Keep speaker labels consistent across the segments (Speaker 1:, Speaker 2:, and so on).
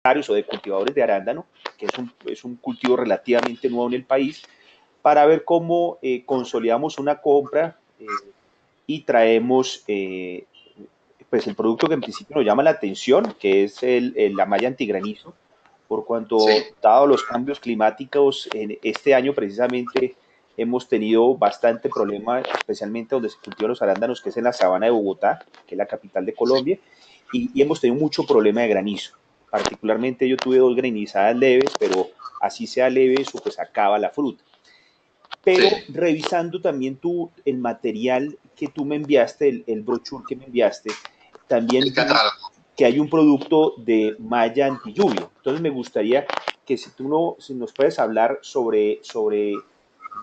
Speaker 1: o de cultivadores de arándano, que es un cultivo relativamente nuevo en el país, para ver cómo consolidamos una compra y traemos pues el producto que en principio nos llama la atención, que es la malla antigranizo, por cuanto,
Speaker 2: Sí,
Speaker 1: dado los cambios climáticos, en este año precisamente hemos tenido bastante problema, especialmente donde se cultivan los arándanos, que es en la sabana de Bogotá, que es la capital de
Speaker 2: sí,
Speaker 1: Colombia, y hemos tenido mucho problema de granizo. Particularmente yo tuve 2 granizadas leves, pero así sea leve, eso pues acaba la fruta. Pero
Speaker 2: sí.
Speaker 1: revisando también el material que tú me enviaste, el brochure que me enviaste, también
Speaker 2: El
Speaker 1: vi
Speaker 2: catálogo.
Speaker 1: que hay un producto de malla anti lluvia. Entonces me gustaría que si nos puedes hablar sobre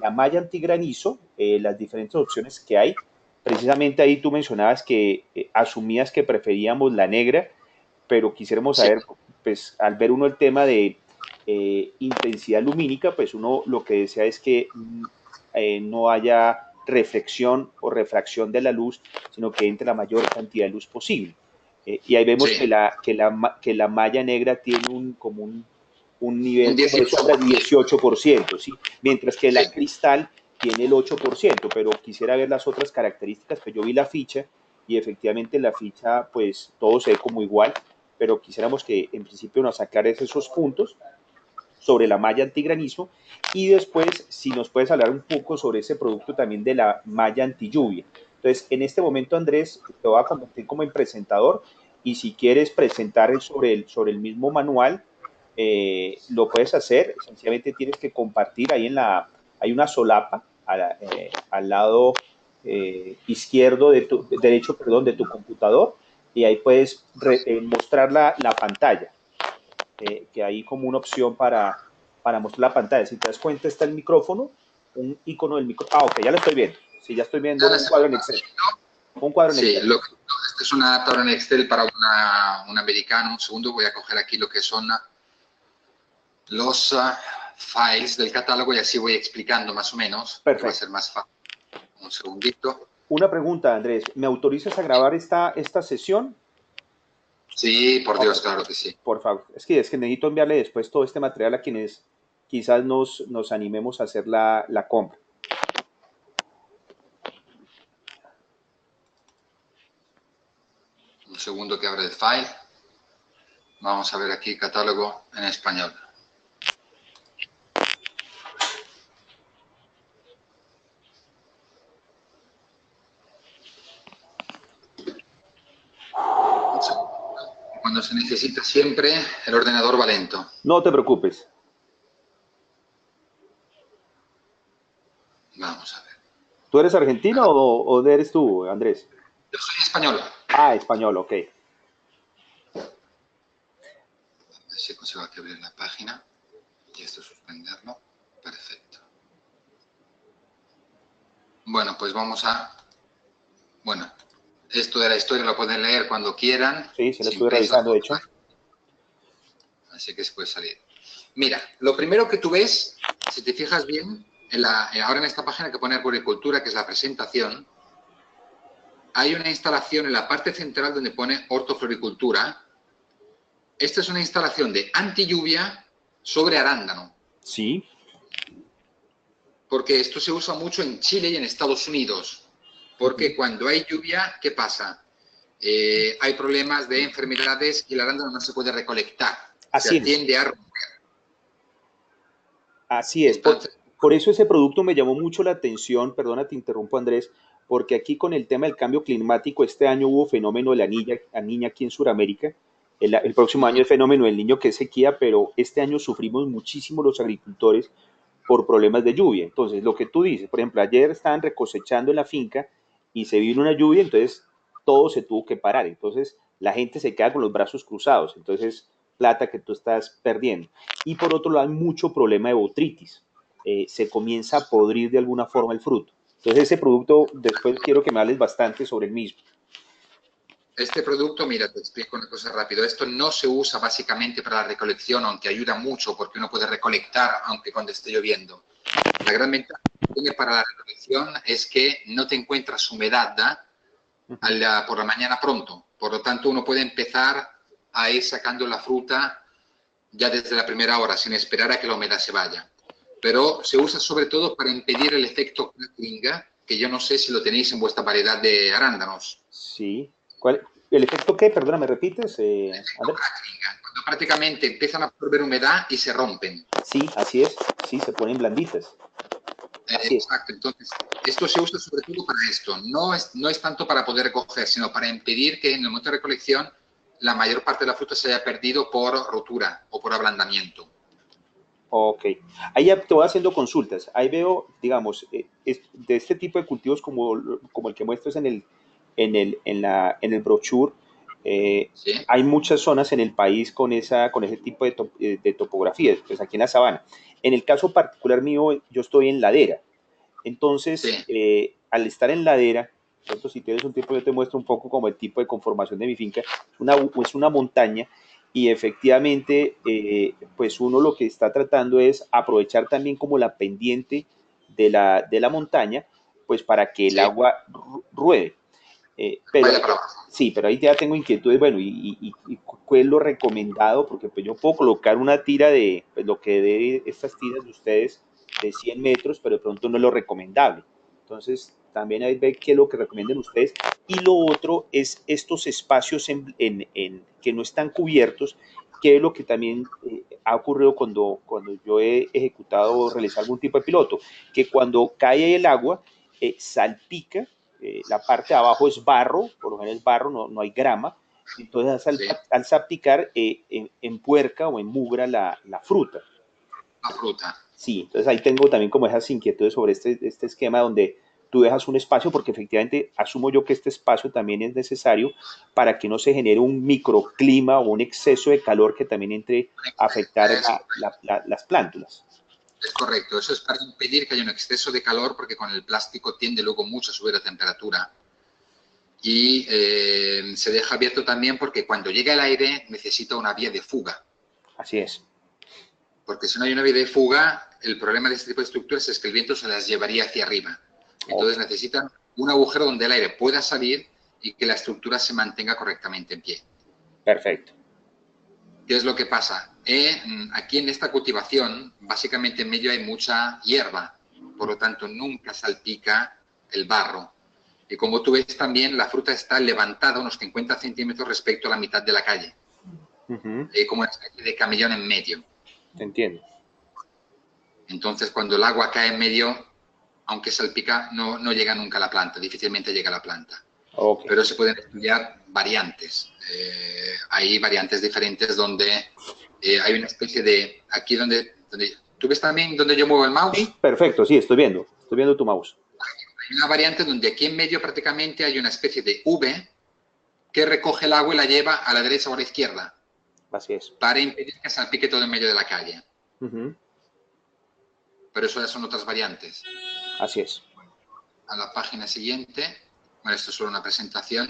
Speaker 1: la malla antigranizo, las diferentes opciones que hay. Precisamente ahí tú mencionabas que asumías que preferíamos la negra, pero quisiéramos
Speaker 2: Sí,
Speaker 1: saber, pues al ver uno el tema de intensidad lumínica, pues uno lo que desea es que no haya reflexión o refracción de la luz, sino que entre la mayor cantidad de luz posible. Y ahí vemos
Speaker 2: sí.
Speaker 1: que la malla negra tiene un
Speaker 2: Un
Speaker 1: nivel como de sombra de
Speaker 2: 18%.
Speaker 1: 18%, ¿sí? Mientras que
Speaker 2: Sí.
Speaker 1: la cristal tiene el 8%, pero quisiera ver las otras características, pues yo vi la ficha y efectivamente la ficha, pues todo se ve como igual, pero quisiéramos que en principio nos aclares esos puntos sobre la malla antigranizo y después si nos puedes hablar un poco sobre ese producto también de la malla anti lluvia. Entonces, en este momento, Andrés, te voy a convertir como en presentador y si quieres presentar sobre el mismo manual, lo puedes hacer. Sencillamente tienes que compartir ahí hay una solapa al lado izquierdo derecho, perdón, de tu computador y ahí puedes mostrar la pantalla, que hay como una opción para mostrar la pantalla. Si te das cuenta, está el micrófono, un icono del micrófono. Ah, ok, ya lo estoy viendo. Sí, ya estoy viendo
Speaker 2: Ya la
Speaker 1: un
Speaker 2: estamos
Speaker 1: cuadro en Excel. Un cuadro en
Speaker 2: Sí,
Speaker 1: Excel.
Speaker 2: este es una tabla en Excel para un americano. Un segundo, voy a coger aquí lo que son los files del catálogo y así voy explicando más o menos, que va a
Speaker 1: Perfecto.
Speaker 2: ser más fácil. Un segundito.
Speaker 1: Una pregunta, Andrés. ¿Me autorizas a grabar esta sesión?
Speaker 2: Sí, por
Speaker 1: Ok,
Speaker 2: Dios, claro que sí.
Speaker 1: por favor. Es que necesito enviarle después todo este material a quienes quizás nos animemos a hacer la compra.
Speaker 2: Un segundo que abre el file. Vamos a ver aquí catálogo en español. Cuando se necesita siempre, el ordenador va lento.
Speaker 1: No te preocupes.
Speaker 2: Vamos a ver.
Speaker 1: ¿Tú eres argentino o eres tú, Andrés?
Speaker 2: Yo soy español.
Speaker 1: Ah, español, ok.
Speaker 2: A ver si consigo aquí abrir la página. Y esto suspenderlo. Perfecto. Bueno, pues vamos a... Bueno, esto de la historia lo pueden leer cuando quieran,
Speaker 1: Sí, se lo
Speaker 2: sin
Speaker 1: estuve
Speaker 2: prisa.
Speaker 1: revisando, de hecho.
Speaker 2: Así que se puede salir. Mira, lo primero que tú ves, si te fijas bien, ahora en esta página que pone Arboricultura, que es la presentación, hay una instalación en la parte central donde pone hortofloricultura. Esta es una instalación de anti lluvia sobre arándano.
Speaker 1: Sí,
Speaker 2: Porque esto se usa mucho en Chile y en Estados Unidos. Porque cuando hay lluvia, ¿qué pasa? Hay problemas de enfermedades y el arándano no se puede recolectar.
Speaker 1: así
Speaker 2: Se
Speaker 1: es.
Speaker 2: tiende a romper.
Speaker 1: Así es.
Speaker 2: Entonces,
Speaker 1: Por eso ese producto me llamó mucho la atención, perdona, te interrumpo Andrés, porque aquí con el tema del cambio climático, este año hubo fenómeno de la niña aquí en Sudamérica, el próximo año el fenómeno del niño que es sequía, pero este año sufrimos muchísimo los agricultores por problemas de lluvia. Entonces, lo que tú dices, por ejemplo, ayer estaban recosechando en la finca y se vino una lluvia, entonces todo se tuvo que parar. Entonces, la gente se queda con los brazos cruzados. Entonces, plata que tú estás perdiendo. Y por otro lado, hay mucho problema de botritis. Se comienza a podrir de alguna forma el fruto. Entonces, ese producto, después quiero que me hables bastante sobre el mismo.
Speaker 2: este producto, mira, te explico una cosa rápido. Esto no se usa básicamente para la recolección, aunque ayuda mucho porque uno puede recolectar aunque cuando esté lloviendo. La gran ventaja que tiene para la recolección es que no te encuentras humedad
Speaker 1: Uh -huh.
Speaker 2: por la mañana pronto. Por lo tanto, uno puede empezar a ir sacando la fruta ya desde la primera hora, sin esperar a que la humedad se vaya. Pero se usa sobre todo para impedir el efecto crackling, que yo no sé si lo tenéis en vuestra variedad de arándanos.
Speaker 1: Sí. ¿El efecto qué? Perdona, ¿me repites,
Speaker 2: El efecto
Speaker 1: Andrés?
Speaker 2: crackling, cuando prácticamente empiezan a absorber humedad y se rompen.
Speaker 1: Sí, así es. Sí, se ponen blanditas. Así es.
Speaker 2: Exacto, entonces esto se usa sobre todo para esto, no es tanto para poder recoger, sino para impedir que en el momento de recolección la mayor parte de la fruta se haya perdido por rotura o por ablandamiento.
Speaker 1: Ok. Ahí ya te voy haciendo consultas. Ahí veo, digamos, de este tipo de cultivos como el que muestras en el brochure,
Speaker 2: ¿Sí?
Speaker 1: hay muchas zonas en el país con ese tipo de topografías, pues aquí en la sabana. En el caso particular mío, yo estoy en ladera.
Speaker 2: Sí,
Speaker 1: Entonces, al estar en ladera, pronto si tienes un tiempo yo te muestro un poco como el tipo de conformación de mi finca, es una montaña y efectivamente, pues uno lo que está tratando es aprovechar también como la pendiente de la montaña, pues para que el
Speaker 2: sí,
Speaker 1: agua ruede. Pero
Speaker 2: vaya para abajo.
Speaker 1: sí, pero ahí ya tengo inquietudes, bueno, y ¿cuál es lo recomendado? Porque pues yo puedo colocar una tira de, pues lo que de estas tiras de ustedes de 100 metros, pero de pronto no es lo recomendable. Entonces, también ahí ve qué es lo que recomiendan ustedes. Y lo otro es estos espacios que no están cubiertos, que es lo que también ha ocurrido cuando yo he ejecutado o realizado algún tipo de piloto, que cuando cae el agua, salpica, la parte de abajo es barro, por lo general es barro, no hay grama, entonces
Speaker 2: Sí,
Speaker 1: al salpicar empuerca o enmugra la fruta.
Speaker 2: la fruta.
Speaker 1: Sí, entonces ahí tengo también como esas inquietudes sobre este esquema donde tú dejas un espacio, porque efectivamente asumo yo que este espacio también es necesario para que no se genere un microclima o un exceso de calor que también entre a afectar
Speaker 2: Es,
Speaker 1: las plántulas.
Speaker 2: es correcto, eso es para impedir que haya un exceso de calor porque con el plástico tiende luego mucho a subir la temperatura. Y se deja abierto también porque cuando llega el aire necesita una vía de fuga.
Speaker 1: Así es.
Speaker 2: Porque si no hay una vía de fuga, el problema de este tipo de estructuras es que el viento se las llevaría hacia arriba.
Speaker 1: Ok,
Speaker 2: Entonces necesitan un agujero donde el aire pueda salir y que la estructura se mantenga correctamente en pie.
Speaker 1: perfecto.
Speaker 2: ¿Qué es lo que pasa? Aquí en esta cultivación, básicamente en medio hay mucha hierba, por lo tanto nunca salpica el barro. Y como tú ves también, la fruta está levantada unos 50 centímetros respecto a la mitad de la calle,
Speaker 1: Uh -huh.
Speaker 2: como una especie de camellón en medio.
Speaker 1: Te entiendo.
Speaker 2: Entonces, cuando el agua cae en medio, aunque salpica, no llega nunca a la planta, difícilmente llega a la planta.
Speaker 1: Ok.
Speaker 2: Pero se pueden estudiar variantes. Hay variantes diferentes donde hay una especie de... Aquí donde... ¿Tú ves también donde yo muevo el
Speaker 1: Sí,
Speaker 2: mouse?
Speaker 1: perfecto, sí, estoy viendo tu mouse.
Speaker 2: Hay una variante donde aquí en medio prácticamente hay una especie de V que recoge el agua y la lleva a la derecha o a la izquierda
Speaker 1: Así es.
Speaker 2: para impedir que salpique todo en medio de la calle.
Speaker 1: Uh -huh.
Speaker 2: Pero eso ya son otras variantes.
Speaker 1: Así es.
Speaker 2: A la página siguiente. Bueno, esto es solo una presentación.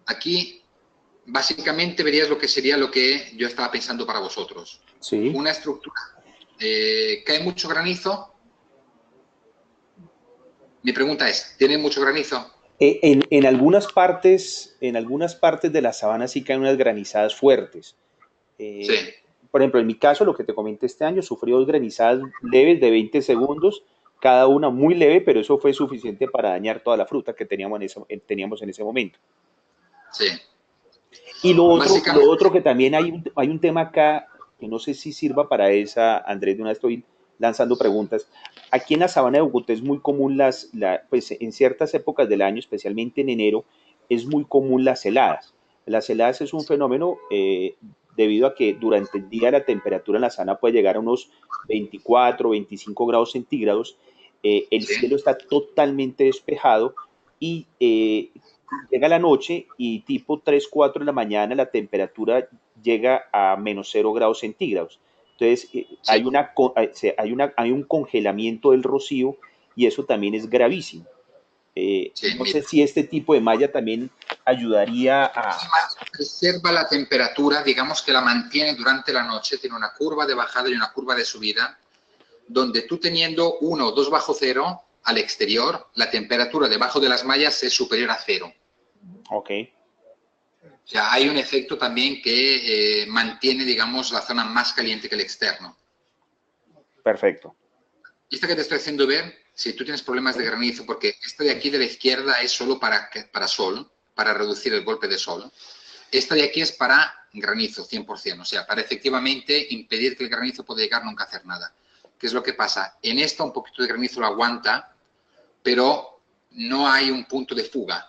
Speaker 2: Aquí, básicamente, verías lo que sería lo que yo estaba pensando para vosotros.
Speaker 1: Sí.
Speaker 2: Una estructura. ¿Cae mucho granizo? Mi pregunta es, ¿tiene mucho granizo?
Speaker 1: En algunas partes de la sabana sí caen unas granizadas fuertes.
Speaker 2: Sí,
Speaker 1: Eh, por ejemplo, en mi caso, lo que te comenté este año, sufrí dos granizadas leves de 20 segundos, cada una muy leve, pero eso fue suficiente para dañar toda la fruta que teníamos en ese momento.
Speaker 2: sí.
Speaker 1: Y lo
Speaker 2: Básicamente,
Speaker 1: otro que también hay un tema acá que no sé si sirva para esa, Andrés, de una vez estoy lanzando preguntas. Aquí en la sabana de Bogotá es muy común pues en ciertas épocas del año, especialmente en enero, es muy común las heladas. Las heladas es un fenómeno debido a que durante el día la temperatura en la sabana puede llegar a unos 24, 25 grados centígrados. El
Speaker 2: sí,
Speaker 1: cielo está totalmente despejado y llega la noche y tipo 3 4 de la mañana la temperatura llega a menos 0 grados centígrados. Entonces
Speaker 2: sí.
Speaker 1: hay un congelamiento del rocío y eso también es gravísimo.
Speaker 2: Sí,
Speaker 1: No sé
Speaker 2: mira.
Speaker 1: si este tipo de malla también ayudaría
Speaker 2: Preserva la temperatura, digamos que la mantiene durante la noche, tiene una curva de bajada y una curva de subida, donde tú teniendo 1 o 2 bajo cero al exterior, la temperatura debajo de las mallas es superior a cero.
Speaker 1: Ok.
Speaker 2: O sea, hay un efecto también que mantiene, digamos, la zona más caliente que el externo.
Speaker 1: Perfecto.
Speaker 2: Y esta que te estoy haciendo ver, si tú tienes problemas de granizo, porque esta de aquí de la izquierda es solo para sol, para reducir el golpe de sol. Esta de aquí es para granizo, 100%, o sea, para efectivamente impedir que el granizo pueda llegar nunca a hacer nada. ¿Qué es lo que pasa? En esta un poquito de granizo lo aguanta, pero no hay un punto de fuga.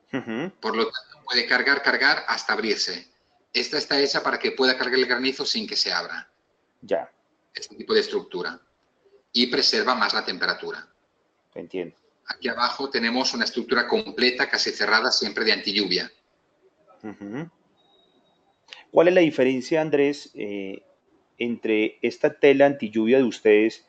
Speaker 2: Por lo tanto, puede cargar hasta abrirse. Esta está hecha para que pueda cargar el granizo sin que se abra.
Speaker 1: Ya.
Speaker 2: Este tipo de estructura. Y preserva más la temperatura.
Speaker 1: Entiendo.
Speaker 2: Aquí abajo tenemos una estructura completa, casi cerrada, siempre de antilluvia.
Speaker 1: ¿Cuál es la diferencia, Andrés, entre esta tela antilluvia de ustedes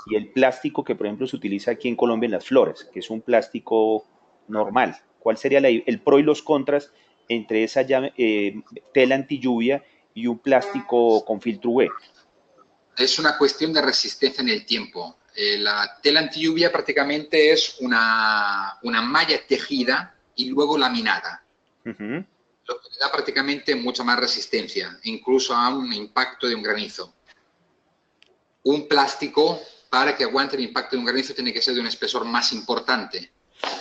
Speaker 1: y el plástico que, por ejemplo, se utiliza aquí en Colombia en las flores, que es un plástico normal? ¿Cuál sería el pro y los contras entre esa tela antilluvia y un plástico con filtro UV?
Speaker 2: Es una cuestión de resistencia en el tiempo. La tela antilluvia prácticamente es una malla tejida y luego laminada. Lo que le da prácticamente mucha más resistencia, incluso a un impacto de un granizo. Un plástico, para que aguante el impacto de un granizo, tiene que ser de un espesor más importante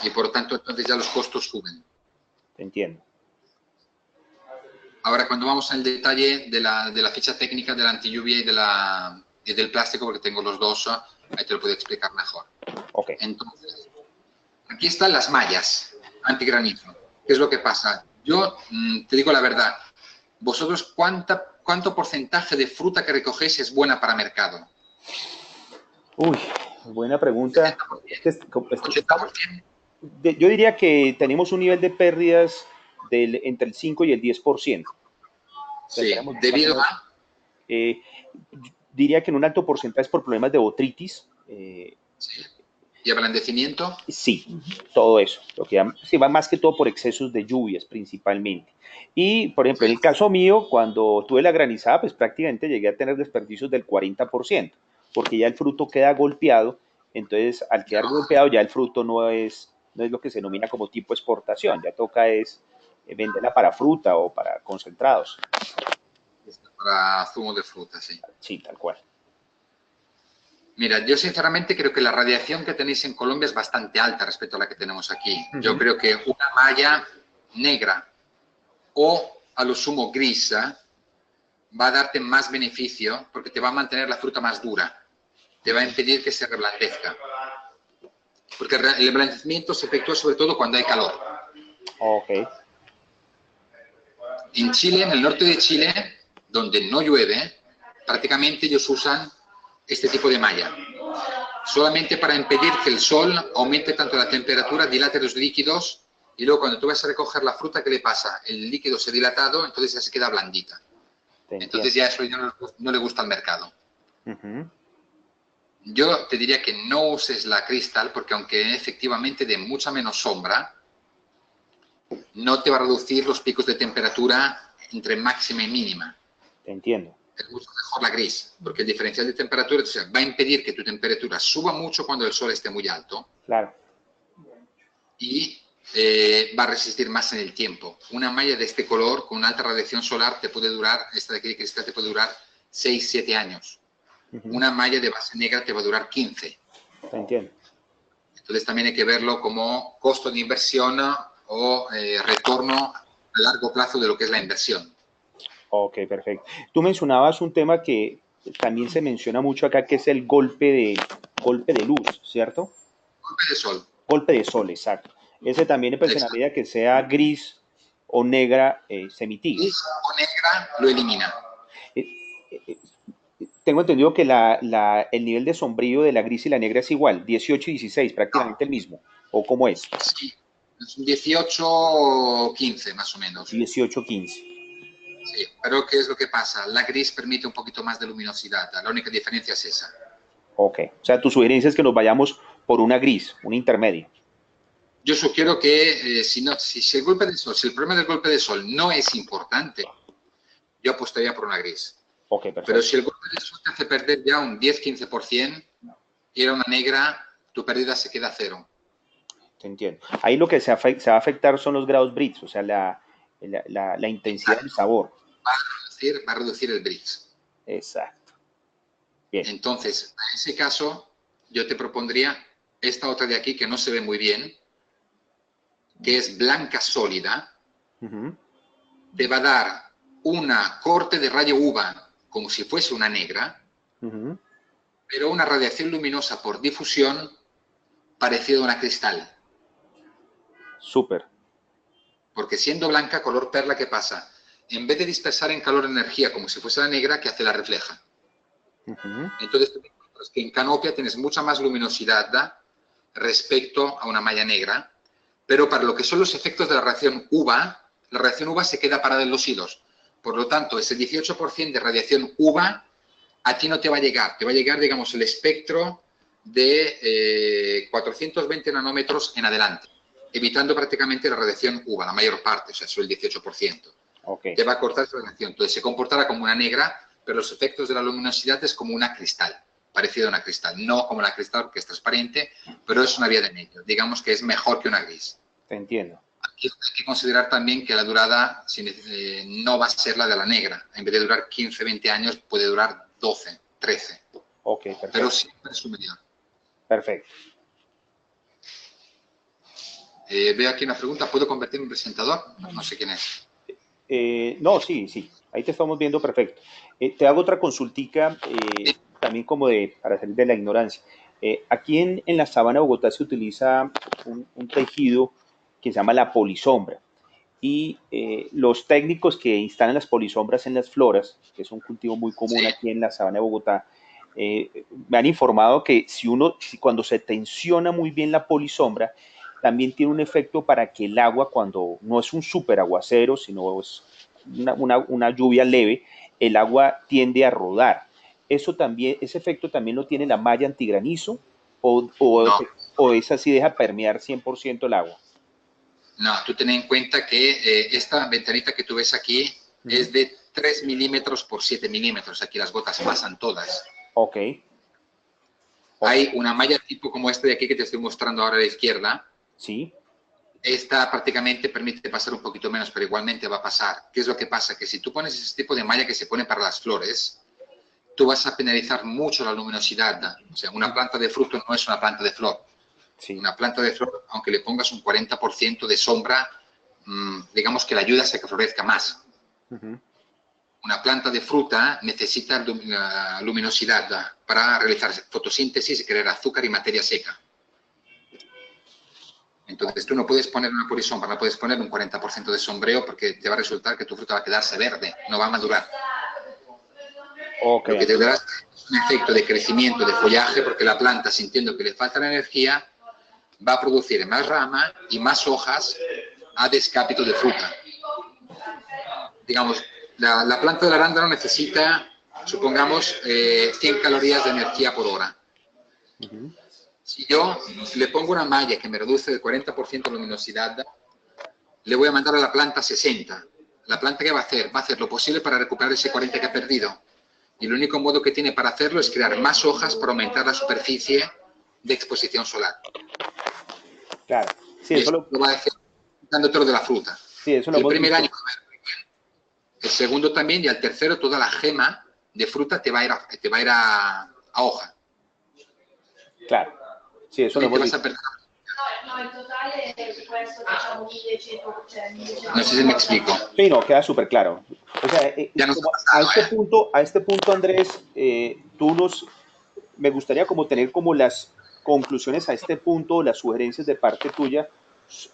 Speaker 2: y por lo tanto entonces ya los costos suben.
Speaker 1: Entiendo.
Speaker 2: Ahora, cuando vamos al detalle de la ficha técnica de la antilluvia y del plástico, porque tengo los dos, ahí te lo puedo explicar mejor.
Speaker 1: Okay.
Speaker 2: Entonces, aquí están las mallas antigranizo. ¿Qué es lo que pasa? Yo te digo la verdad. ¿Vosotros cuánto porcentaje de fruta que recogéis es buena para mercado?
Speaker 1: Uy, buena pregunta.
Speaker 2: 80%.
Speaker 1: Yo diría que tenemos un nivel de pérdidas entre el 5 y el 10%.
Speaker 2: Sí, debido a...
Speaker 1: Diría que en un alto porcentaje es por problemas de botritis.
Speaker 2: Sí. ¿Y ablandecimiento?
Speaker 1: Sí, todo eso. Sí, va más que todo por excesos de lluvias principalmente. Y, por ejemplo, en el caso mío, cuando tuve la granizada, pues prácticamente llegué a tener desperdicios del 40%, porque ya el fruto queda golpeado. Entonces, al quedar golpeado, ya el fruto no es lo que se denomina como tipo exportación. Ya toca venderla para fruta o para concentrados.
Speaker 2: Para zumo de fruta, sí.
Speaker 1: Sí, tal cual.
Speaker 2: Mira, yo sinceramente creo que la radiación que tenéis en Colombia es bastante alta respecto a la que tenemos aquí. Yo creo que una malla negra o a lo sumo gris va a darte más beneficio porque te va a mantener la fruta más dura. Te va a impedir que se reblandezca. Porque el reblandecimiento se efectúa sobre todo cuando hay calor.
Speaker 1: Ok.
Speaker 2: En Chile, en el norte de Chile, donde no llueve, prácticamente ellos usan este tipo de malla. Solamente para impedir que el sol aumente tanto la temperatura, dilate los líquidos y luego cuando tú vas a recoger la fruta, ¿qué le pasa? El líquido se ha dilatado, entonces ya se queda blandita. Entonces ya eso ya no le gusta al mercado. Yo te diría que no uses la cristal porque aunque efectivamente dé mucha menos sombra, no te va a reducir los picos de temperatura entre máxima y mínima.
Speaker 1: Te entiendo.
Speaker 2: Es mucho mejor la gris, porque el diferencial de temperatura va a impedir que tu temperatura suba mucho cuando el sol esté muy alto.
Speaker 1: Claro.
Speaker 2: Y va a resistir más en el tiempo. Una malla de este color, con alta radiación solar, te puede durar, esta de aquí de cristal te puede durar 6, 7 años. Una malla de base negra te va a durar 15.
Speaker 1: Te entiendo.
Speaker 2: Entonces también hay que verlo como costo de inversión o retorno a largo plazo de lo que es la inversión.
Speaker 1: Ok, perfecto. Tú mencionabas un tema que también se menciona mucho acá, que es el golpe de luz, ¿cierto?
Speaker 2: Golpe de sol.
Speaker 1: Golpe de sol, exacto. Ese también, pues, en la medida que sea gris o negra, se mitiga.
Speaker 2: Gris o negra lo elimina.
Speaker 1: Tengo entendido que el nivel de sombrío de la gris y la negra es igual, 18 y 16, prácticamente el mismo. ¿O cómo es?
Speaker 2: Sí, es un 18 o 15 más o menos.
Speaker 1: 18, 15.
Speaker 2: Sí, pero ¿qué es lo que pasa? La gris permite un poquito más de luminosidad. La única diferencia es esa.
Speaker 1: Ok. O sea, tu sugerencia es que nos vayamos por una gris, un intermedio.
Speaker 2: Yo sugiero que si el golpe de sol, si el problema del golpe de sol no es importante, yo apostaría por una gris.
Speaker 1: Ok, perfecto.
Speaker 2: Pero si el golpe de sol te hace perder ya un 10-15% y era una negra, tu pérdida se queda a cero.
Speaker 1: Te entiendo. Ahí lo que se va a afectar son los grados Brix, o sea, la intensidad del sabor.
Speaker 2: Va a reducir el brillo.
Speaker 1: Exacto. Bien.
Speaker 2: Entonces, en ese caso, yo te propondría esta otra de aquí que no se ve muy bien, que es blanca sólida. Te va a dar una corte de rayo UVA como si fuese una negra, pero una radiación luminosa por difusión parecida a una cristal.
Speaker 1: Súper.
Speaker 2: Porque siendo blanca, color perla, ¿qué pasa? En vez de dispersar en calor energía como si fuese la negra, ¿qué hace? La refleja. Entonces, tú encuentras que en canopia tienes mucha más luminosidad respecto a una malla negra, pero para lo que son los efectos de la reacción UVA se queda parada en los hilos. Por lo tanto, ese 18% de radiación UVA a ti no te va a llegar. Te va a llegar, digamos, el espectro de 420 nanómetros en adelante, evitando prácticamente la radiación UVA, la mayor parte, o sea, solo el 18%. Te va a cortar esa radiación. Entonces, se comportará como una negra, pero los efectos de la luminosidad es como una cristal, parecido a una cristal. No como la cristal, porque es transparente, pero es una vía de medio. Digamos que es mejor que una gris.
Speaker 1: Te entiendo.
Speaker 2: Aquí hay que considerar también que la durada no va a ser la de la negra. En vez de durar 15, 20 años, puede durar 12, 13.
Speaker 1: Ok, perfecto.
Speaker 2: Pero siempre es superior.
Speaker 1: Perfecto.
Speaker 2: Veo aquí una pregunta. ¿Puedo convertirme en presentador? No sé quién es.
Speaker 1: No, sí. Ahí te estamos viendo perfecto. Te hago otra consultica, también como para salir de la ignorancia. Aquí en la sabana de Bogotá se utiliza un tejido que se llama la polisombra. Y los técnicos que instalan las polisombras en las floras, que es un cultivo muy común aquí en la sabana de Bogotá, me han informado que cuando se tensiona muy bien la polisombra, también tiene un efecto para que el agua, cuando no es un súper aguacero, sino es una lluvia leve, el agua tiende a rodar. Ese efecto también lo tiene la malla antigranizo, o esa sí deja permear 100% el agua.
Speaker 2: No, tú ten en cuenta que esta ventanita que tú ves aquí es de 3 milímetros por 7 milímetros. Aquí las gotas pasan todas.
Speaker 1: Ok.
Speaker 2: Hay una malla tipo como esta de aquí que te estoy mostrando ahora a la izquierda.
Speaker 1: Sí.
Speaker 2: Esta prácticamente permite pasar un poquito menos, pero igualmente va a pasar. ¿Qué es lo que pasa? Que si tú pones ese tipo de malla que se pone para las flores, tú vas a penalizar mucho la luminosidad. O sea, una planta de fruto no es una planta de flor. Sí. Una planta de flor, aunque le pongas un 40% de sombra, digamos que la ayuda a que florezca más. Una planta de fruta necesita luminosidad para realizar fotosíntesis y crear azúcar y materia seca. Entonces, tú no puedes poner una polisombra, no puedes poner un 40% de sombreo porque te va a resultar que tu fruta va a quedarse verde, no va a madurar. Lo que te dará es un efecto de crecimiento, de follaje, porque la planta, sintiendo que le falta la energía, va a producir más rama y más hojas a descapito de fruta. Digamos, la planta del arándano necesita, supongamos, 100 calorías de energía por hora. Si yo le pongo una malla que me reduce el 40% de luminosidad, le voy a mandar a la planta 60. ¿La planta qué va a hacer? Va a hacer lo posible para recuperar ese 40 que ha perdido. Y el único modo que tiene para hacerlo es crear más hojas para aumentar la superficie de exposición solar.
Speaker 1: Claro. Sí,
Speaker 2: y eso lo va a hacer quitándotelo de la fruta.
Speaker 1: Sí, eso lo
Speaker 2: el primer
Speaker 1: visto.
Speaker 2: año, el segundo también, y al tercero toda la gema de fruta te va a ir a hoja.
Speaker 1: Claro. Sí, eso lo hemos visto.
Speaker 3: No, in totale di questo facciamo 1100,
Speaker 2: No sé si me explico.
Speaker 1: Sí, no, queda súper claro. O sea,
Speaker 2: Ya nos
Speaker 1: a este punto, Andrés, me gustaría como tener como las conclusiones a este punto, las sugerencias de parte tuya,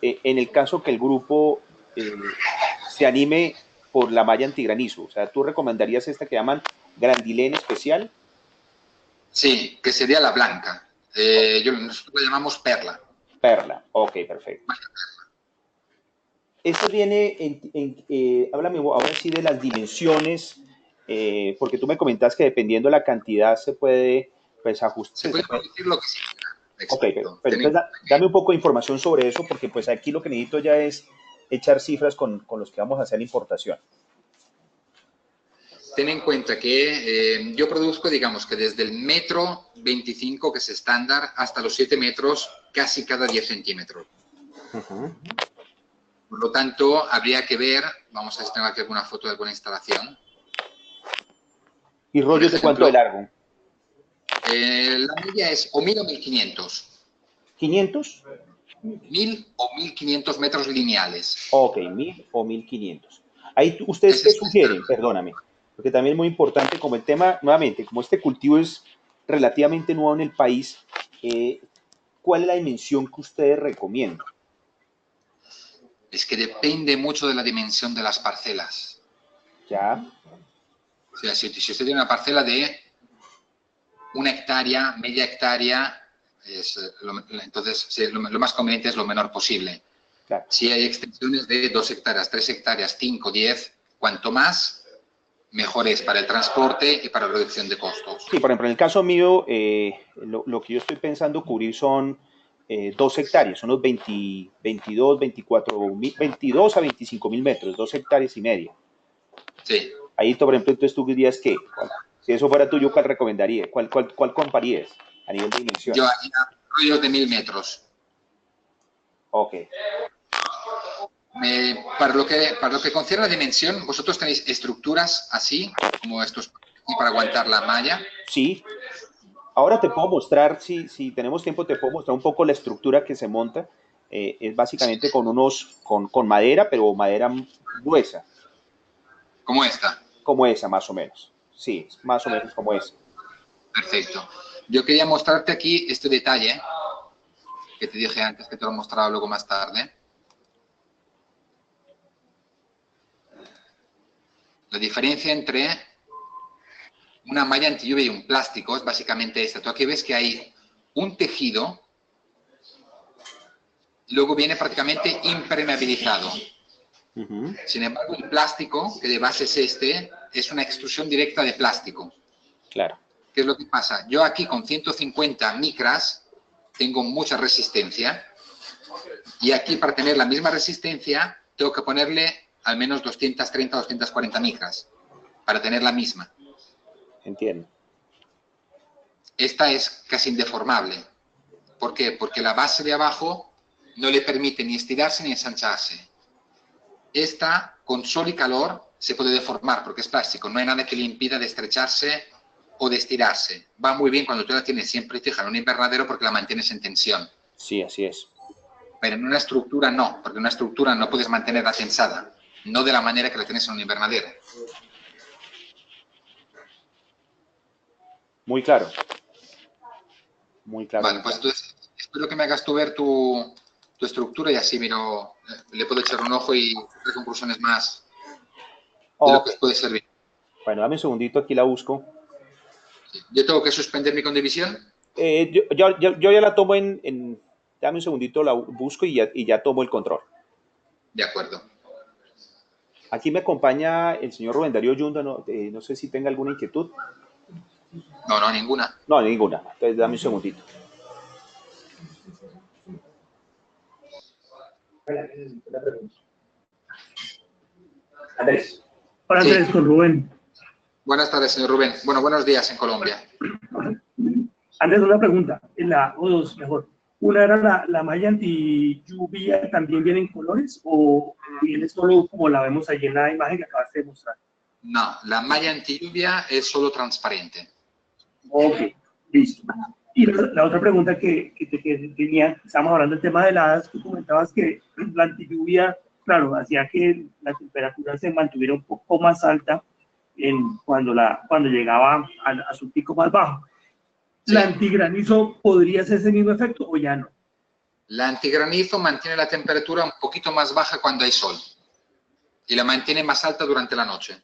Speaker 1: en el caso que el grupo se anime por la malla antigranizo. O sea, ¿tú recomendarías esta que llaman grandilén especial?
Speaker 2: Sí, que sería la blanca. Nosotros la llamamos perla.
Speaker 1: Perla, ok, perfecto. Esto viene, háblame ahora sí de las dimensiones, porque tú me comentas que dependiendo de la cantidad se puede pues, ajustar.
Speaker 2: Se puede producir lo que se quiera.
Speaker 1: Ok, pero entonces, dame un poco de información sobre eso, porque pues aquí lo que necesito ya es echar cifras con los que vamos a hacer la importación.
Speaker 2: Ten en cuenta que yo produzco, digamos, que desde el 1,25 m, que es estándar, hasta los 7 metros, casi cada 10 centímetros. Por lo tanto, habría que ver, vamos a ver si tengo aquí alguna foto de alguna instalación.
Speaker 1: ¿Y rollos de cuánto de largo?
Speaker 2: La media es o 1000 o 1500.
Speaker 1: ¿500?
Speaker 2: 1000 o 1500 metros lineales.
Speaker 1: Ok, 1000 o 1500. Ahí ustedes
Speaker 2: Ese
Speaker 1: qué
Speaker 2: es el
Speaker 1: sugieren,
Speaker 2: estándar.
Speaker 1: perdóname, porque también es muy importante como el tema, nuevamente, como este cultivo es relativamente nuevo en el país, ¿cuál es la dimensión que ustedes recomiendan?
Speaker 2: Es que depende mucho de la dimensión de las parcelas.
Speaker 1: ¿Ya?
Speaker 2: O sea, si usted tiene una parcela de 1 hectárea, media hectárea, entonces sí, lo más conveniente es lo menor posible.
Speaker 1: Claro.
Speaker 2: Si hay extensiones de 2 hectáreas, 3 hectáreas, 5, 10, cuanto más, mejor es para el transporte y para la reducción de costos.
Speaker 1: Sí, por ejemplo, en el caso mío, lo que yo estoy pensando cubrir son 2 hectáreas, son unos 20, 22, 24, 22 a 25 mil metros, 2 hectáreas y media.
Speaker 2: Sí.
Speaker 1: Ahí, por ejemplo, entonces tú dirías que, si eso fuera tuyo, ¿cuál recomendarías? ¿Cuál comparías a nivel de dimensión?
Speaker 2: Yo haría rollos de 1000 metros.
Speaker 1: Ok.
Speaker 2: Para lo que concierne a la dimensión, ¿vosotros tenéis estructuras así, como estos, para aguantar la malla?
Speaker 1: Sí. Ahora te puedo mostrar, si tenemos tiempo, te puedo mostrar un poco la estructura que se monta. Es básicamente con madera, pero madera gruesa,
Speaker 2: Como esta.
Speaker 1: como esa, más o menos. Sí, más o menos como esa.
Speaker 2: Perfecto. Yo quería mostrarte aquí este detalle que te dije antes, que te lo mostraba luego más tarde. La diferencia entre una malla anti-lluvia y un plástico es básicamente esta. Tú aquí ves que hay un tejido, luego viene prácticamente impermeabilizado. Sin embargo, el plástico, que de base es este, es una extrusión directa de plástico.
Speaker 1: Claro.
Speaker 2: ¿Qué es lo que pasa? Yo aquí con 150 micras tengo mucha resistencia y aquí para tener la misma resistencia tengo que ponerle al menos 230 o 240 micras para tener la misma.
Speaker 1: Entiendo.
Speaker 2: Esta es casi indeformable. ¿Por qué? Porque la base de abajo no le permite ni estirarse ni ensancharse. Esta, con sol y calor, se puede deformar porque es plástico. No hay nada que le impida de estrecharse o de estirarse. Va muy bien cuando tú la tienes siempre fija en un invernadero porque la mantienes en tensión.
Speaker 1: Sí, así es.
Speaker 2: Pero en una estructura no, porque en una estructura no puedes mantenerla tensada. No de la manera que la tienes en un invernadero.
Speaker 1: Muy claro. Muy claro.
Speaker 2: Vale,
Speaker 1: Muy
Speaker 2: pues
Speaker 1: claro.
Speaker 2: entonces espero que me hagas tú ver tu estructura y así miro, le puedo echar un ojo y ver conclusiones más de lo
Speaker 1: Ok.
Speaker 2: que os puede servir.
Speaker 1: Bueno, dame un segundito, aquí la busco.
Speaker 2: ¿Yo tengo que suspender mi condivisión?
Speaker 1: Yo ya la tomo dame un segundito, la busco y ya tomo el control.
Speaker 2: De acuerdo.
Speaker 1: Aquí me acompaña el señor Rubén Darío Yunda, no sé si tenga alguna inquietud.
Speaker 2: No, no, ninguna.
Speaker 1: No, ninguna. Entonces dame un segundito. Andrés.
Speaker 4: Hola
Speaker 2: Sí.
Speaker 4: Andrés, con Rubén.
Speaker 2: Buenas tardes, señor Rubén. Bueno, buenos días en Colombia.
Speaker 4: Andrés, una pregunta, o dos mejor. Una era la malla anti lluvia, ¿también viene en colores o viene solo como la vemos ahí en la imagen que acabaste de mostrar?
Speaker 2: No, la malla anti-lluvia es solo transparente.
Speaker 4: Ok, listo. Y la otra pregunta que tenía, estábamos hablando del tema de heladas, tú comentabas que la anti lluvia, claro, hacía que la temperatura se mantuviera un poco más alta cuando llegaba a su pico más bajo.
Speaker 2: Sí.
Speaker 4: ¿La antigranizo podría hacer ese mismo efecto o ya no?
Speaker 2: La antigranizo mantiene la temperatura un poquito más baja cuando hay sol y la mantiene más alta durante la noche.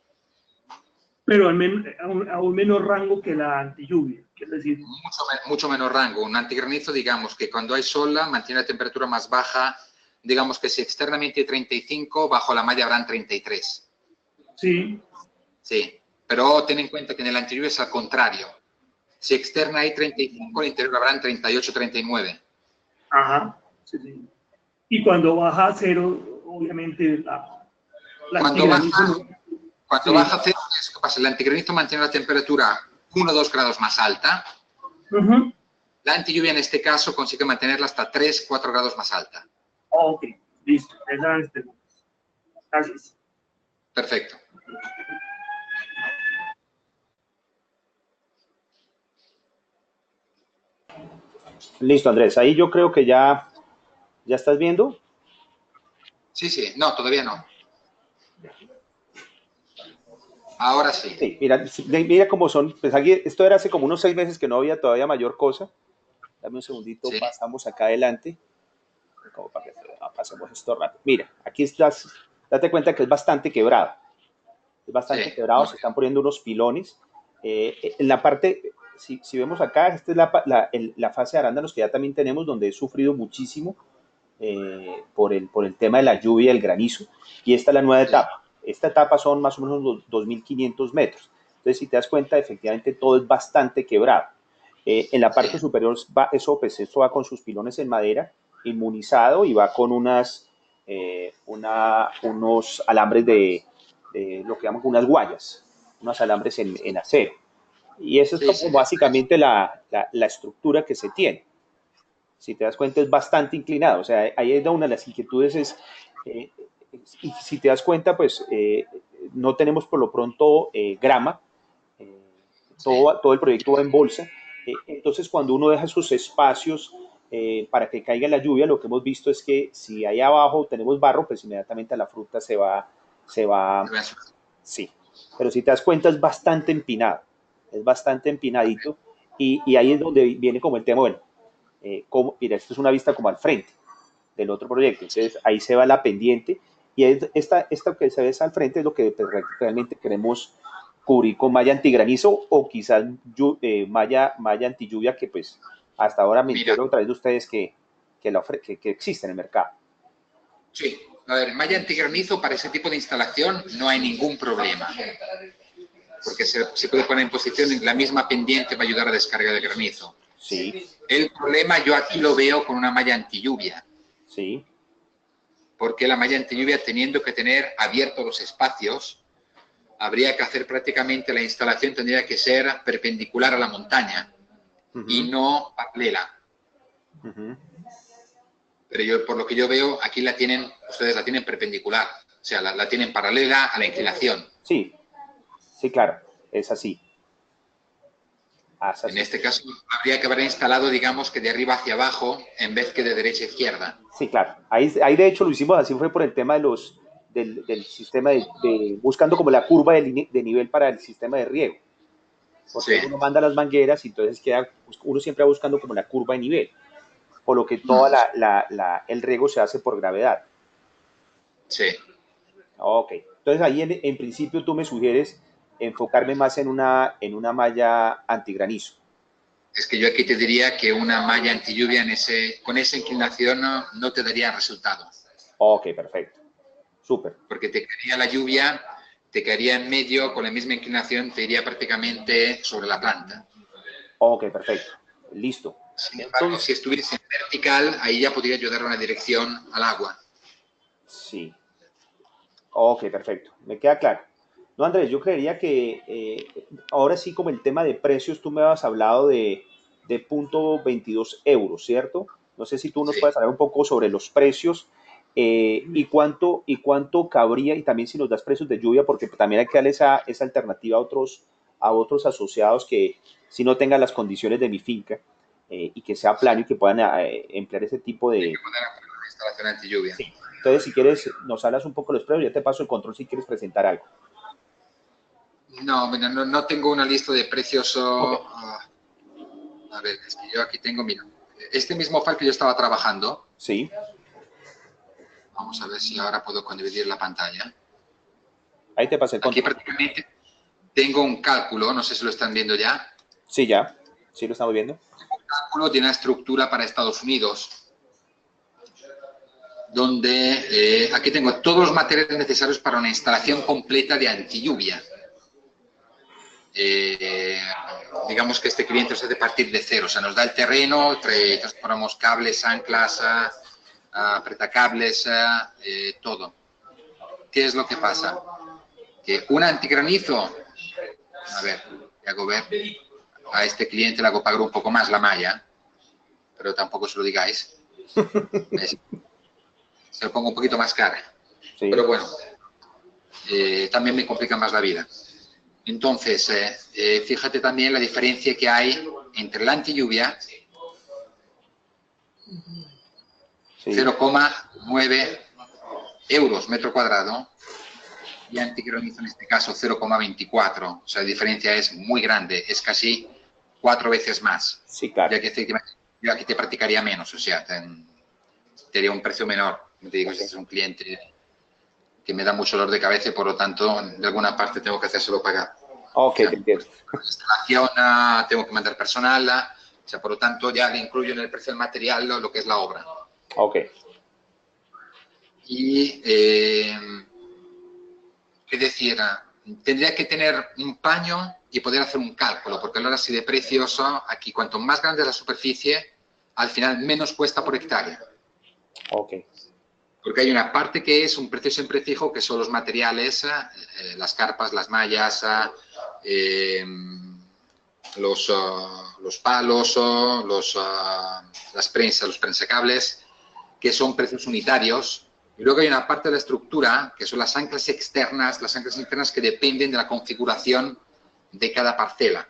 Speaker 4: Pero a un menor rango que la antilluvia, es decir...
Speaker 2: Mucho menor rango. Un antigranizo, digamos que cuando hay sol mantiene la temperatura más baja, digamos que si externamente hay 35, bajo la malla habrán 33.
Speaker 4: Sí.
Speaker 2: Sí, pero ten en cuenta que en el antilluvia es al contrario. Si externa hay 35, el interior habrán 38, 39.
Speaker 4: Ajá, sí, sí. Y cuando baja a cero, obviamente la
Speaker 2: Cuando
Speaker 4: antigranizo...
Speaker 2: baja a cero, ¿qué pasa? El antigranizo mantiene la temperatura 1 o 2 grados más alta. La antilluvia en este caso consigue mantenerla hasta 3, 4 grados más alta.
Speaker 4: Ok, listo. Esa es Gracias.
Speaker 2: Perfecto.
Speaker 1: Listo, Andrés. Ahí yo creo que ya estás viendo.
Speaker 2: Sí, sí. No, todavía no. Ahora sí.
Speaker 1: Sí, mira cómo son. Pues aquí, esto era hace como unos 6 meses que no había todavía mayor cosa. Dame un segundito,
Speaker 2: Sí.
Speaker 1: pasamos acá adelante. Como para que pasemos esto rápido. Mira, aquí estás, date cuenta que es bastante quebrado. Es bastante
Speaker 2: Sí.
Speaker 1: quebrado, se están poniendo unos pilones. En la parte, si vemos acá, esta es la fase de arándanos que ya también tenemos, donde he sufrido muchísimo por el tema de la lluvia y el granizo. Y esta es la nueva etapa. Esta etapa son más o menos 2.500 metros. Entonces, si te das cuenta, efectivamente todo es bastante quebrado. En la parte superior, eso va con sus pilones en madera, inmunizado, y va con unos alambres de lo que llaman unas guayas, unos alambres en acero. Y eso es como básicamente la estructura que se tiene. Si te das cuenta, es bastante inclinado. O sea, ahí es una de las inquietudes. Y si te das cuenta, pues no tenemos por lo pronto grama. Todo el proyecto va en bolsa. Entonces, cuando uno deja esos espacios para que caiga la lluvia, lo que hemos visto es que si ahí abajo tenemos barro, pues inmediatamente la fruta se va, sí. Pero si te das cuenta, es bastante empinado, es bastante empinadito, y ahí es donde viene como el tema, bueno, mira, esto es una vista como al frente del otro proyecto, entonces ahí se va la pendiente, y esta que se ve al frente es lo que pues, realmente queremos cubrir con malla antigranizo o quizás malla antilluvia, que pues hasta ahora me entero a través de ustedes que existe en el mercado.
Speaker 2: Sí, a ver, malla antigranizo para ese tipo de instalación no hay ningún problema, porque se puede poner en posición en la misma pendiente para ayudar a descarga de granizo.
Speaker 1: Sí.
Speaker 2: El problema yo aquí lo veo con una malla antilluvia.
Speaker 1: Sí.
Speaker 2: Porque la malla antilluvia, teniendo que tener abiertos los espacios, habría que hacer prácticamente la instalación, tendría que ser perpendicular a la montaña y no paralela. Pero yo, por lo que yo veo, aquí ustedes la tienen perpendicular, o sea, la tienen paralela a la inclinación.
Speaker 1: Sí, sí, claro, es así.
Speaker 2: En este caso, habría que haber instalado, digamos, que de arriba hacia abajo, en vez que de derecha a izquierda.
Speaker 1: Sí, claro. Ahí de hecho lo hicimos así, fue por el tema del sistema buscando como la curva de nivel para el sistema de riego. Porque uno manda las mangueras y entonces uno siempre va buscando como la curva de nivel. Por lo que todo el riego se hace por gravedad.
Speaker 2: Sí.
Speaker 1: Ok. Entonces ahí en principio tú me sugieres enfocarme más en una malla antigranizo.
Speaker 2: Es que yo aquí te diría que una malla antilluvia con esa inclinación no te daría resultado.
Speaker 1: Ok, perfecto. Súper.
Speaker 2: Porque te caería la lluvia, te caería en medio, con la misma inclinación te iría prácticamente sobre la planta.
Speaker 1: Ok, perfecto. Listo.
Speaker 2: Sin embargo, si estuviese en vertical, ahí ya podría ayudar una dirección al agua.
Speaker 1: Sí. Ok, perfecto. Me queda claro. No, Andrés, yo creería que ahora sí, como el tema de precios, tú me habías hablado de €0.22, ¿cierto? No sé si tú nos puedes hablar un poco sobre los precios y cuánto cabría, y también si nos das precios de lluvia, porque también hay que darle esa alternativa a otros asociados que si no tengan las condiciones de mi finca y que sea plano y que puedan emplear ese tipo de...
Speaker 2: Hay que poner una instalación antilluvia.
Speaker 1: Sí. Entonces, si quieres, nos hablas un poco de los precios, ya te paso el control si quieres presentar algo.
Speaker 2: No tengo una lista de precios.
Speaker 1: Okay.
Speaker 2: A ver, es que yo aquí tengo, mira, este mismo file que yo estaba trabajando.
Speaker 1: Sí.
Speaker 2: Vamos a ver si ahora puedo dividir la pantalla.
Speaker 1: Ahí te pasé el control.
Speaker 2: Aquí prácticamente tengo un cálculo, no sé si lo están viendo ya.
Speaker 1: Sí, ya. Sí, lo estamos viendo.
Speaker 2: Un cálculo de una estructura para Estados Unidos, donde aquí tengo todos los materiales necesarios para una instalación completa de antilluvia. Digamos que este cliente se hace partir de cero, o sea, nos da el terreno, ponemos cables, anclas, apretacables, todo. ¿Qué es lo que pasa? Que un antigranizo, a ver, hago ver, a este cliente le hago pagar un poco más la malla, pero tampoco se lo digáis. Se lo pongo un poquito más cara. Sí. Pero bueno, también me complica más la vida. Entonces, fíjate también la diferencia que hay entre la antilluvia, 0,9 euros metro cuadrado, y antigranizo en este caso 0,24. O sea, la diferencia es muy grande, es casi 4 veces más.
Speaker 1: Sí, claro.
Speaker 2: Ya que efectivamente yo aquí te practicaría menos, o sea, tendría un precio menor. Te digo, si es un cliente que me da mucho dolor de cabeza y por lo tanto de alguna parte tengo que hacérselo pagar.
Speaker 1: Ok,
Speaker 2: O sea,
Speaker 1: te entiendo.
Speaker 2: la instalación, tengo que mandar personal, o sea, por lo tanto ya le incluyo en el precio del material lo que es la obra.
Speaker 1: Ok.
Speaker 2: Y, es decir, tendría que tener un paño y poder hacer un cálculo, porque ahora sí de precios, aquí cuanto más grande es la superficie, al final menos cuesta por hectárea.
Speaker 1: Ok.
Speaker 2: Porque hay una parte que es un precio siempre fijo, que son los materiales, las carpas, las mallas, los palos, las prensas, los prensacables, que son precios unitarios. Y luego hay una parte de la estructura, que son las anclas externas que dependen de la configuración de cada parcela.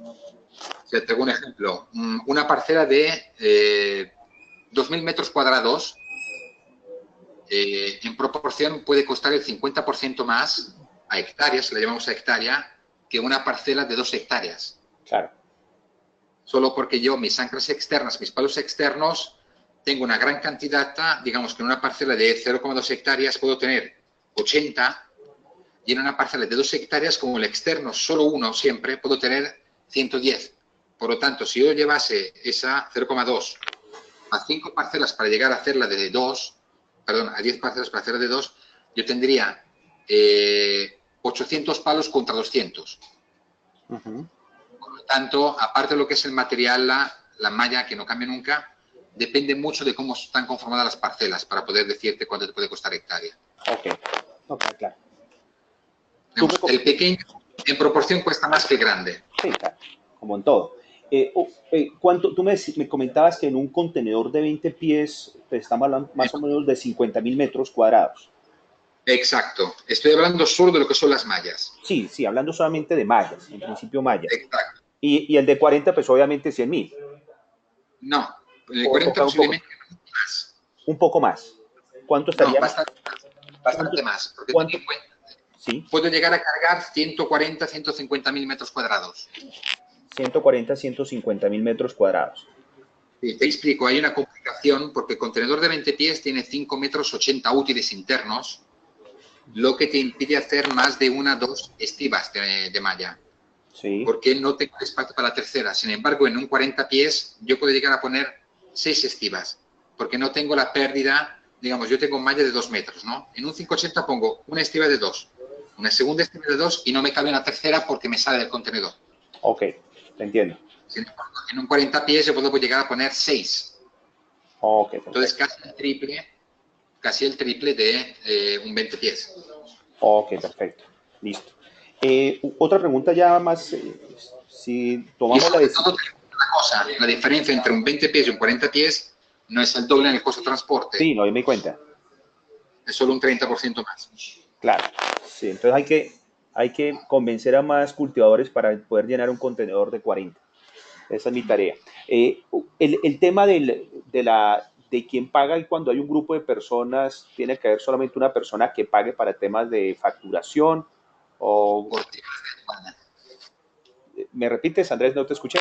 Speaker 2: O sea, te hago un ejemplo. Una parcela de 2.000 metros cuadrados, en proporción puede costar el 50% más a hectáreas, la llamamos a hectárea, que una parcela de 2 hectáreas.
Speaker 1: Claro.
Speaker 2: Solo porque yo mis anclas externas, mis palos externos, tengo una gran cantidad, digamos que en una parcela de 0,2 hectáreas puedo tener 80, y en una parcela de 2 hectáreas, como el externo solo uno siempre, puedo tener 110. Por lo tanto, si yo llevase esa 0,2 a 5 parcelas para llegar a hacerla de 2, perdón, a 10 parcelas para hacerla de 2, yo tendría 800 palos contra 200. Por lo tanto, aparte de lo que es el material, la malla, que no cambia nunca, depende mucho de cómo están conformadas las parcelas para poder decirte cuánto te puede costar hectárea.
Speaker 1: Ok. Ok, claro.
Speaker 2: Digamos, el pequeño, en proporción, cuesta más que el grande.
Speaker 1: Sí, claro. Como en todo. ¿Cuánto? Tú me comentabas que en un contenedor de 20 pies estamos hablando más o menos de 50.000 metros cuadrados.
Speaker 2: Exacto. Estoy hablando solo de lo que son las mallas.
Speaker 1: Sí, sí, hablando solamente de mallas, en principio mallas.
Speaker 2: Exacto.
Speaker 1: Y el de 40, pues obviamente 100.000.
Speaker 2: No, el de 40 posiblemente más.
Speaker 1: Un poco más. ¿Cuánto estaría?
Speaker 2: No, bastante más. Porque ten en cuenta,
Speaker 1: sí,
Speaker 2: puedo llegar a cargar 140, 150.000 metros cuadrados.
Speaker 1: 140, 150.000 metros cuadrados.
Speaker 2: Sí, te explico, hay una complicación porque el contenedor de 20 pies tiene 5 metros 80 útiles internos, lo que te impide hacer más de 1 o 2 estivas de malla.
Speaker 1: Sí.
Speaker 2: Porque no tengo espacio para la tercera. Sin embargo, en un 40 pies yo puedo llegar a poner 6 estivas, porque no tengo la pérdida, digamos, yo tengo malla de 2 metros, ¿no? En un 580 pongo una estiva de 2, una segunda estiva de 2 y no me cabe una tercera porque me sale del contenedor.
Speaker 1: Ok, te entiendo.
Speaker 2: En un 40 pies yo puedo llegar a poner 6.
Speaker 1: Ok, perfecto.
Speaker 2: Entonces casi el triple de un 20 pies.
Speaker 1: Ok, perfecto. Listo. Otra pregunta ya más, si tomamos la decisión.
Speaker 2: La diferencia entre un 20 pies y un 40 pies no es el doble en el costo de transporte.
Speaker 1: Sí, no, yo me di cuenta.
Speaker 2: Es solo un 30% más.
Speaker 1: Claro, sí, entonces hay que convencer a más cultivadores para poder llenar un contenedor de 40. Esa es mi tarea. El tema de quién paga y cuando hay un grupo de personas, ¿tiene que haber solamente una persona que pague para temas de facturación? O,
Speaker 2: por temas de aduana.
Speaker 1: ¿me repites, Andrés? ¿No te escuché?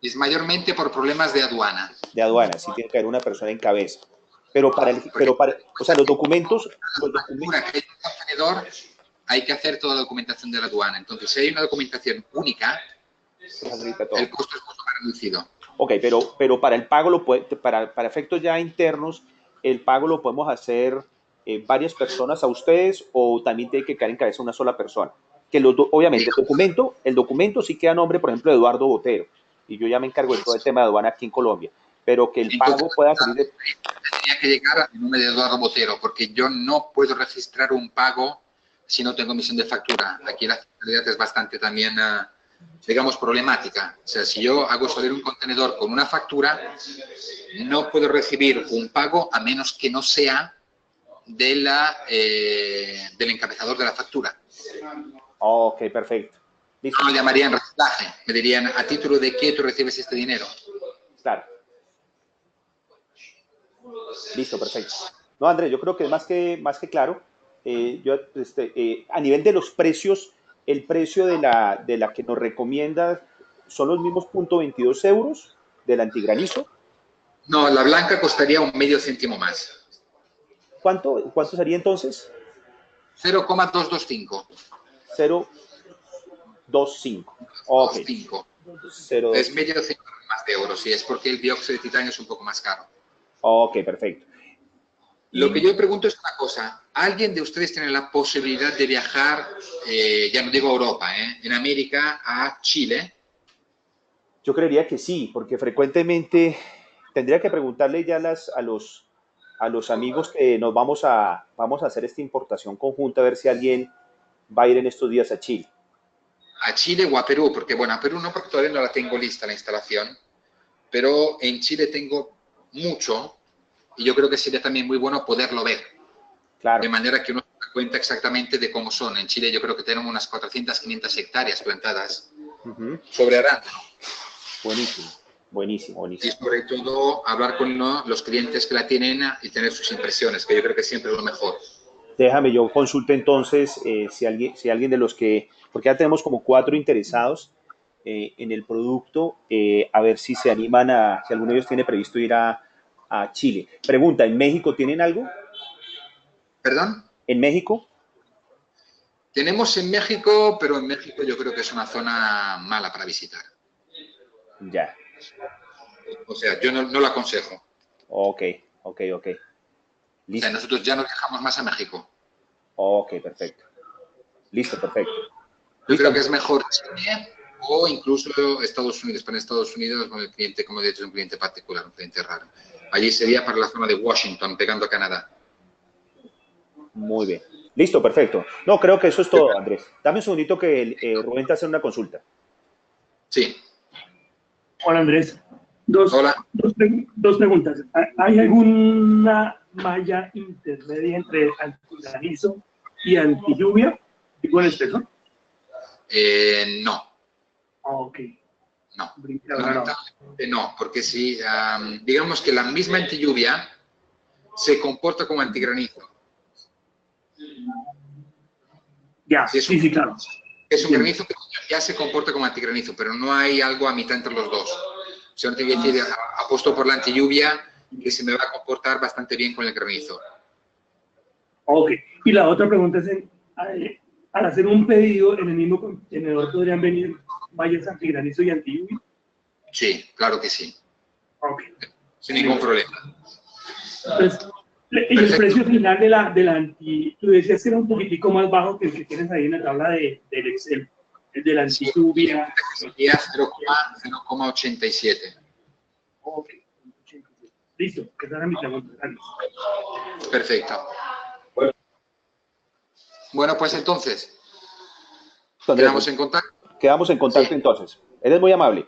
Speaker 2: Es mayormente por problemas de aduana.
Speaker 1: De aduana, sí tiene que haber una persona en cabeza. Pero o sea, los documentos
Speaker 2: Que hay un contenedor, hay que hacer toda la documentación de la aduana. Entonces, si hay una documentación única, el costo es mucho más reducido.
Speaker 1: Ok, pero para el pago, para efectos ya internos, el pago lo podemos hacer varias personas a ustedes o también tiene que caer en cabeza una sola persona. Que obviamente el documento sí queda a nombre, por ejemplo, de Eduardo Botero, y yo ya me encargo de todo el tema de aduana aquí en Colombia, pero que el pago pueda salir de...
Speaker 2: Tenía que llegar al nombre de Eduardo Botero, porque yo no puedo registrar un pago si no tengo emisión de factura. Aquí la fiscalidad es bastante también, digamos, problemática. O sea, si yo hago salir un contenedor con una factura, no puedo recibir un pago a menos que no sea del encabezador de la factura.
Speaker 1: Ok, perfecto. Listo.
Speaker 2: No lo llamarían reciclaje, me dirían, ¿a título de qué tú recibes este dinero?
Speaker 1: Claro. Listo, perfecto. No, Andrés, yo creo que es más que claro. A nivel de los precios, el precio de la que nos recomienda son los mismos €22 del antigranizo.
Speaker 2: No, la blanca costaría un medio céntimo más.
Speaker 1: ¿Cuánto sería entonces?
Speaker 2: 0,225.
Speaker 1: 0,25. Ok.
Speaker 2: 25.
Speaker 1: 0,25.
Speaker 2: Es medio céntimo más de euros, y es porque el dióxido de titanio es un poco más caro.
Speaker 1: Ok, perfecto.
Speaker 2: Lo que yo pregunto es una cosa. ¿Alguien de ustedes tiene la posibilidad de viajar, ya no digo a Europa, en América, a Chile?
Speaker 1: Yo creería que sí, porque frecuentemente tendría que preguntarle ya a los amigos que vamos a hacer esta importación conjunta, a ver si alguien va a ir en estos días a Chile.
Speaker 2: A Chile o a Perú, porque bueno, a Perú no, porque todavía no la tengo lista la instalación, pero en Chile tengo mucho y yo creo que sería también muy bueno poderlo ver,
Speaker 1: Claro.
Speaker 2: de manera que uno se da cuenta exactamente de cómo son. En Chile yo creo que tenemos unas 400, 500 hectáreas plantadas sobre arándano.
Speaker 1: Buenísimo, buenísimo,
Speaker 2: Y
Speaker 1: buenísimo.
Speaker 2: sobre todo hablar con los clientes que la tienen y tener sus impresiones, que yo creo que siempre es lo mejor.
Speaker 1: Déjame, yo consulte entonces si alguien de los que, porque ya tenemos como 4 interesados en el producto, a ver si se animan si alguno de ellos tiene previsto ir a Chile. Pregunta, ¿en México tienen algo?
Speaker 2: ¿Perdón?
Speaker 1: ¿En México?
Speaker 2: Tenemos en México, pero en México yo creo que es una zona mala para visitar.
Speaker 1: Ya.
Speaker 2: O sea, yo no lo aconsejo.
Speaker 1: Ok.
Speaker 2: O sea,
Speaker 1: Listo.
Speaker 2: nosotros ya no viajamos más a México.
Speaker 1: Ok, perfecto. Listo, perfecto.
Speaker 2: Yo
Speaker 1: Listo.
Speaker 2: creo que es mejor Chile o incluso Estados Unidos. Para Estados Unidos, con el cliente, como he dicho, es un cliente particular, un cliente raro. Allí sería para la zona de Washington, pegando a Canadá.
Speaker 1: Muy bien. Listo, perfecto. No, creo que eso es todo, Andrés. Dame un segundito que Rubén te hace una consulta.
Speaker 2: Sí.
Speaker 4: Juan Andrés,
Speaker 2: Hola.
Speaker 4: dos preguntas. ¿Hay alguna malla intermedia entre antigranizo y antilluvia? ¿Digo el espesor?
Speaker 2: No.
Speaker 4: Ok.
Speaker 2: No.
Speaker 4: Ahora no.
Speaker 2: Lamentablemente no, porque si digamos que la misma antilluvia se comporta como antigranizo.
Speaker 4: Ya,
Speaker 2: Si es
Speaker 4: sí, sí, claro.
Speaker 2: es un granizo que ya se comporta como antigranizo, pero no hay algo a mitad entre los dos. O sea, no te voy a decir, apuesto por la antilluvia, que se me va a comportar bastante bien con el granizo.
Speaker 4: Ok. Y la otra pregunta es, al hacer un pedido, ¿en el mismo contenedor podrían venir mallas antigranizo y antilluvia?
Speaker 2: Sí, claro que sí.
Speaker 4: Ok.
Speaker 2: Sin ningún problema.
Speaker 4: Entonces, y el precio final de la anti, tú decías que era un poquitico más bajo que el que tienes ahí en la tabla del Excel, el de la antilluvia.
Speaker 2: Sería 0,87.
Speaker 4: Ok. Listo, esa era mi pregunta.
Speaker 2: Perfecto. Bueno, pues entonces,
Speaker 1: Andrés,
Speaker 2: quedamos en contacto.
Speaker 1: quedamos en contacto
Speaker 2: Sí.
Speaker 1: entonces. Eres muy amable.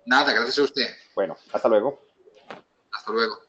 Speaker 2: Nada, gracias a usted.
Speaker 1: Bueno, hasta luego.
Speaker 2: Hasta luego.